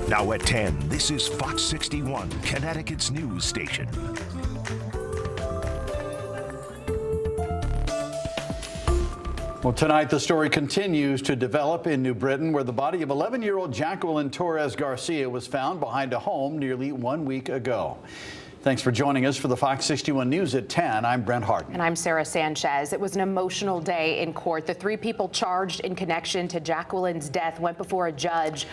Now at 10, this is Fox 61, Connecticut's news station. Well, tonight the story continues to develop in New Britain, where the body of 11-year-old Jacqueline Torres Garcia was found behind a home nearly 1 week ago. Thanks for joining us for the Fox 61 News at 10. I'm Brent Harden. And I'm Sarah Sanchez. It was an emotional day in court. The 3 people charged in connection to Jacqueline's death went before a judge.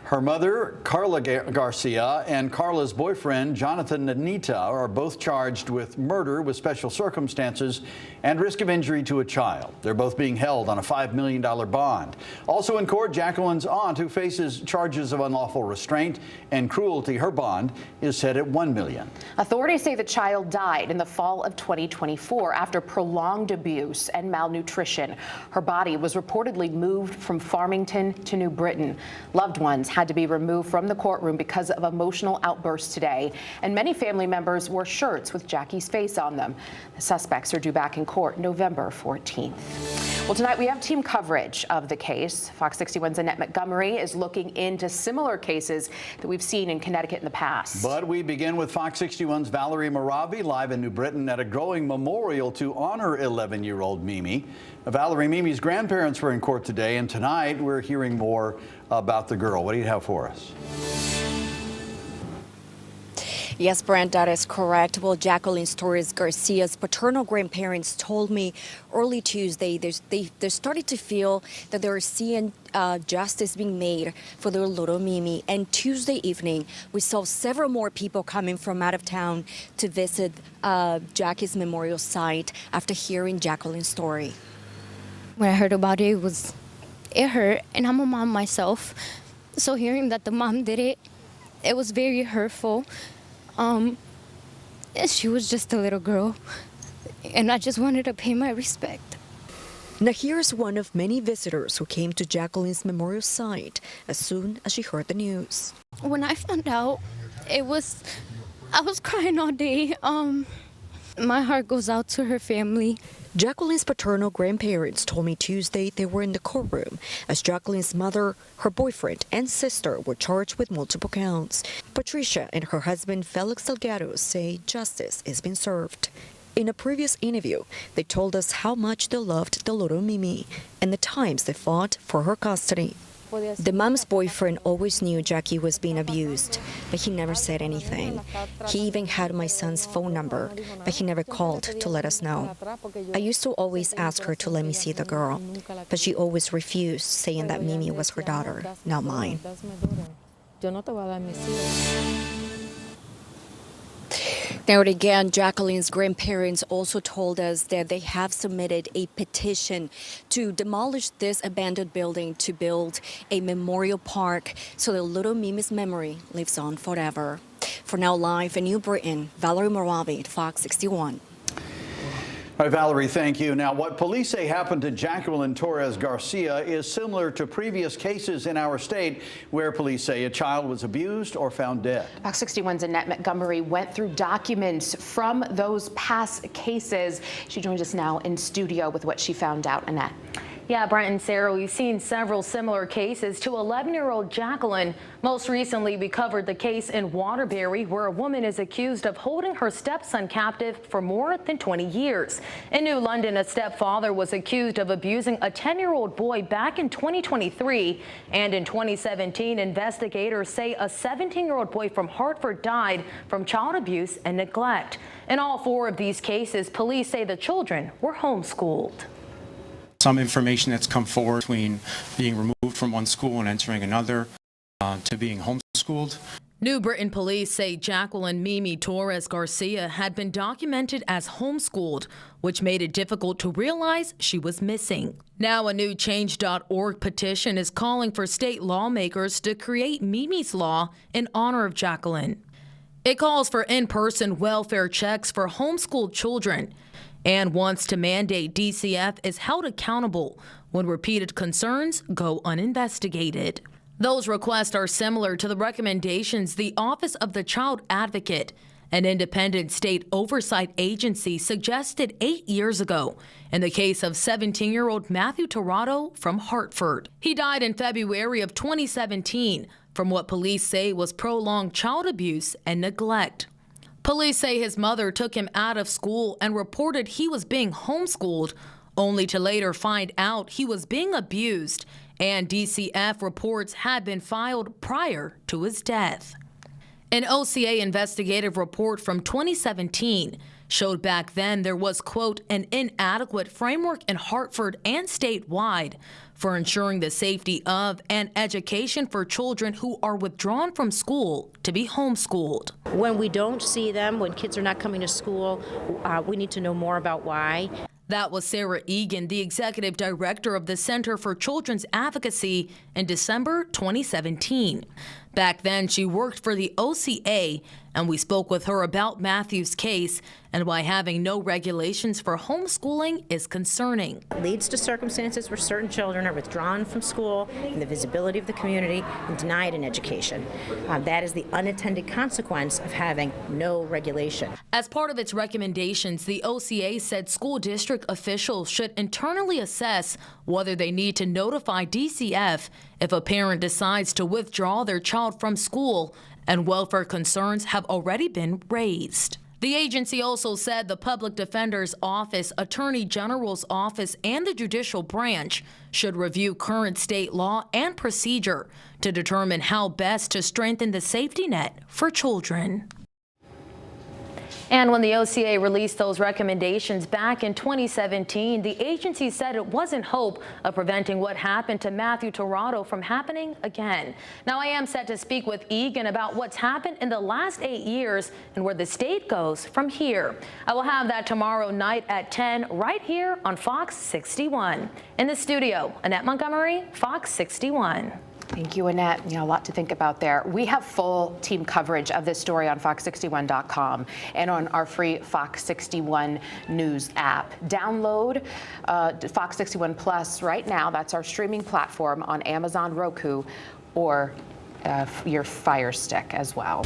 Her mother, Carla Garcia, and Carla's boyfriend, Jonathan Anita, are both charged with murder with special circumstances and risk of injury to a child. They're both being held on a $5 million bond. Also in court, Jacqueline's aunt, who faces charges of unlawful restraint and cruelty. Her bond is set at $1 million. Authorities say the child died in the fall of 2024 after prolonged abuse and malnutrition. Her body was reportedly moved from Farmington to New Britain. Loved ones had to be removed from the courtroom because of emotional outbursts today, and many family members wore shirts with Jackie's face on them. The suspects are due back in court November 14th. Well, tonight we have team coverage of the case. Fox 61's Annette Montgomery is looking into similar cases that we've seen in Connecticut in the past. But we begin with Fox 61's Valerie Moravi live in New Britain at a growing memorial to honor 11-year-old Mimi. Valerie, Mimi's grandparents were in court today, and tonight we're hearing more about the girl. What do you have for us? Yes, Brent, that is correct. Well, Jacqueline Torres Garcia's paternal grandparents told me early Tuesday they started to feel that they were seeing justice being made for their little Mimi. And Tuesday evening, we saw several more people coming from out of town to visit Jackie's memorial site after hearing Jacqueline's story. When I heard about it, it hurt, and I'm a mom myself. So hearing that the mom did it, it was very hurtful. She was just a little girl, and I just wanted to pay my respect. Now here's one of many visitors who came to Jacqueline's memorial site as soon as she heard the news. When I found out, I was crying all day. My heart goes out to her family. Jacqueline's paternal grandparents told me Tuesday they were in the courtroom as Jacqueline's mother, her boyfriend, and sister were charged with multiple counts. Patricia and her husband Felix Delgado say justice is being served. In a previous interview, they told us how much they loved the little Mimi and the times they fought for her custody. The mom's boyfriend always knew Jackie was being abused, but he never said anything. He even had my son's phone number, but he never called to let us know. I used to always ask her to let me see the girl, but she always refused, saying that Mimi was her daughter, not mine. Now again, Jacqueline's grandparents also told us that they have submitted a petition to demolish this abandoned building to build a memorial park so that little Mimi's memory lives on forever. For now, live in New Britain, Valerie Moravi, Fox 61. All right, Valerie, thank you. Now, what police say happened to Jacqueline Torres Garcia is similar to previous cases in our state where police say a child was abused or found dead. Fox 61's Annette Montgomery went through documents from those past cases. She joins us now in studio with what she found out. Annette. Yeah, Brent and Sarah, we've seen several similar cases to 11-year-old Jacqueline. Most recently, we covered the case in Waterbury, where a woman is accused of holding her stepson captive for more than 20 years. In New London, a stepfather was accused of abusing a 10-year-old boy back in 2023. And in 2017, investigators say a 17-year-old boy from Hartford died from child abuse and neglect. In all 4 of these cases, police say the children were homeschooled. Some information that's come forward between being removed from one school and entering another to being homeschooled. New Britain police say Jacqueline Mimi Torres Garcia had been documented as homeschooled, which made it difficult to realize she was missing. Now a new Change.org petition is calling for state lawmakers to create Mimi's Law in honor of Jacqueline. It calls for in-person welfare checks for homeschooled children and wants to mandate DCF is held accountable when repeated concerns go uninvestigated. Those requests are similar to the recommendations the Office of the Child Advocate, an independent state oversight agency, suggested 8 years ago in the case of 17-year-old Matthew Tirado from Hartford. He died in February of 2017 from what police say was prolonged child abuse and neglect. Police say his mother took him out of school and reported he was being homeschooled, only to later find out he was being abused, and DCF reports had been filed prior to his death. An OCA investigative report from 2017 showed back then there was, quote, an inadequate framework in Hartford and statewide for ensuring the safety of and education for children who are withdrawn from school to be homeschooled. When we don't see them, when kids are not coming to school, we need to know more about why. That was Sarah Egan, the executive director of the Center for Children's Advocacy, in December 2017. Back then, she worked for the OCA, and we spoke with her about Matthew's case and why having no regulations for homeschooling is concerning. It leads to circumstances where certain children are withdrawn from school and the visibility of the community and denied an education. That is the unintended consequence of having no regulation. As part of its recommendations, the OCA said school district officials should internally assess whether they need to notify DCF if a parent decides to withdraw their child from school, and welfare concerns have already been raised. The agency also said the Public Defender's Office, Attorney General's Office, and the judicial branch should review current state law and procedure to determine how best to strengthen the safety net for children. And when the OCA released those recommendations back in 2017, the agency said it wasn't hope of preventing what happened to Matthew Tirado from happening again. Now, I am set to speak with Egan about what's happened in the last 8 years and where the state goes from here. I will have that tomorrow night at 10 right here on Fox 61. In the studio, Annette Montgomery, Fox 61. Thank you, Annette. A lot to think about there. We have full team coverage of this story on fox61.com and on our free Fox 61 News app. Download Fox 61 Plus right now. That's our streaming platform on Amazon, Roku, or your Fire Stick as well.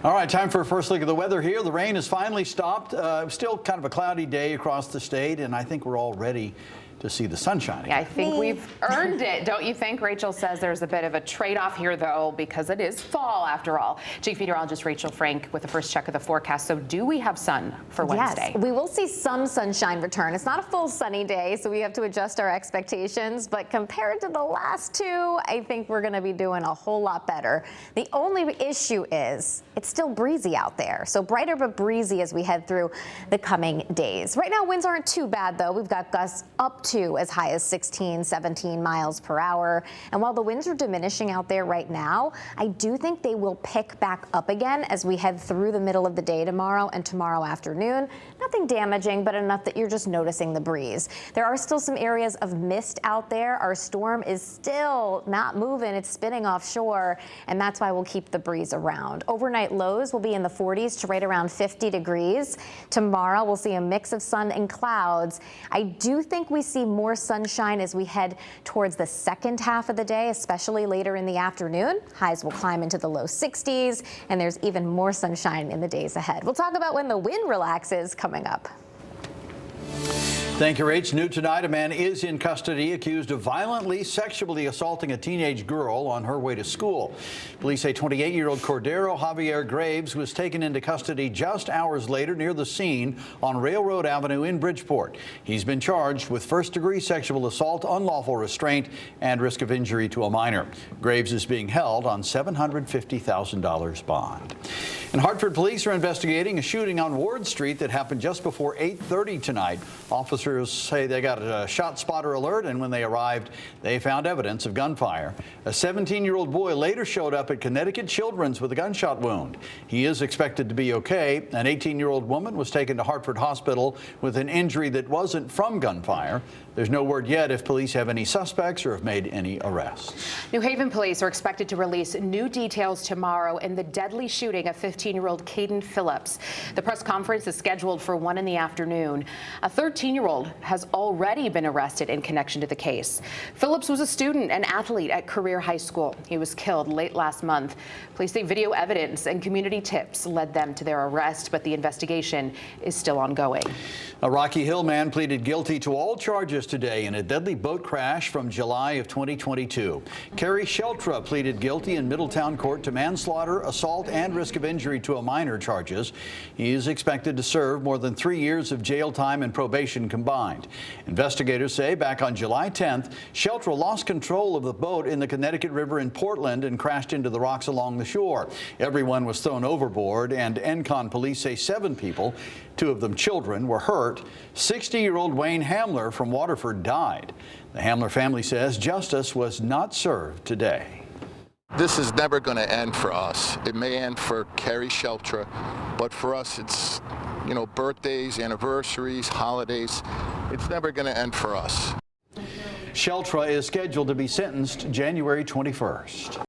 All right, time for a first look at the weather here. The rain has finally stopped. Still kind of a cloudy day across the state, and I think we're all ready to see the sunshine. Yeah, I think we've earned it, don't you think? Rachel says there's a bit of a trade-off here, though, because it is fall after all. Chief Meteorologist Rachel Frank with the first check of the forecast. So do we have sun for Wednesday? Yes, we will see some sunshine return. It's not a full sunny day, so we have to adjust our expectations. But compared to the last two, I think we're going to be doing a whole lot better. The only issue is it's still breezy out there. So brighter but breezy as we head through the coming days. Right now, winds aren't too bad, though. We've got gusts up to as high as 16, 17 miles per hour. And while the winds are diminishing out there right now, I do think they will pick back up again as we head through the middle of the day tomorrow and tomorrow afternoon. Nothing damaging, but enough that you're just noticing the breeze. There are still some areas of mist out there. Our storm is still not moving. It's spinning offshore, and that's why we'll keep the breeze around. Overnight lows will be in the 40s to right around 50 degrees. Tomorrow, we'll see a mix of sun and clouds. I do think we see more sunshine as we head towards the second half of the day, especially later in the afternoon. Highs will climb into the low 60s, and there's even more sunshine in the days ahead. We'll talk about when the wind relaxes coming up. Thank you, Rach. New tonight, a man is in custody accused of violently sexually assaulting a teenage girl on her way to school. Police say 28-year-old Cordero Javier Graves was taken into custody just hours later near the scene on Railroad Avenue in Bridgeport. He's been charged with first-degree sexual assault, unlawful restraint, and risk of injury to a minor. Graves is being held on $750,000 bond. And Hartford police are investigating a shooting on Ward Street that happened just before 8:30 tonight. Officers say they got a shot spotter alert, and when they arrived, they found evidence of gunfire. A 17-year-old boy later showed up at Connecticut Children's with a gunshot wound. He is expected to be okay. An 18-year-old woman was taken to Hartford Hospital with an injury that wasn't from gunfire. There's no word yet if police have any suspects or have made any arrests. New Haven police are expected to release new details tomorrow in the deadly shooting of 15 13-year-old Caden Phillips. The press conference is scheduled for 1 in the afternoon. A 13-year-old has already been arrested in connection to the case. Phillips was a student and athlete at Career High School. He was killed late last month. Police say video evidence and community tips led them to their arrest, but the investigation is still ongoing. A Rocky Hill man pleaded guilty to all charges today in a deadly boat crash from July of 2022. Kerry Sheltra pleaded guilty in Middletown court to manslaughter, assault, and risk of injury to a minor charges. He is expected to serve more than 3 years of jail time and probation combined. Investigators say back on July 10th, Sheltra lost control of the boat in the Connecticut River in Portland and crashed into the rocks along the shore. Everyone was thrown overboard, and Encon police say 7 people, 2 of them children, were hurt. 60-year-old Wayne Hamler from Waterford died. The Hamler family says justice was not served today. This is never going to end for us. It may end for Kerry Sheltra, but for us it's, birthdays, anniversaries, holidays. It's never going to end for us. Sheltra is scheduled to be sentenced January 21st.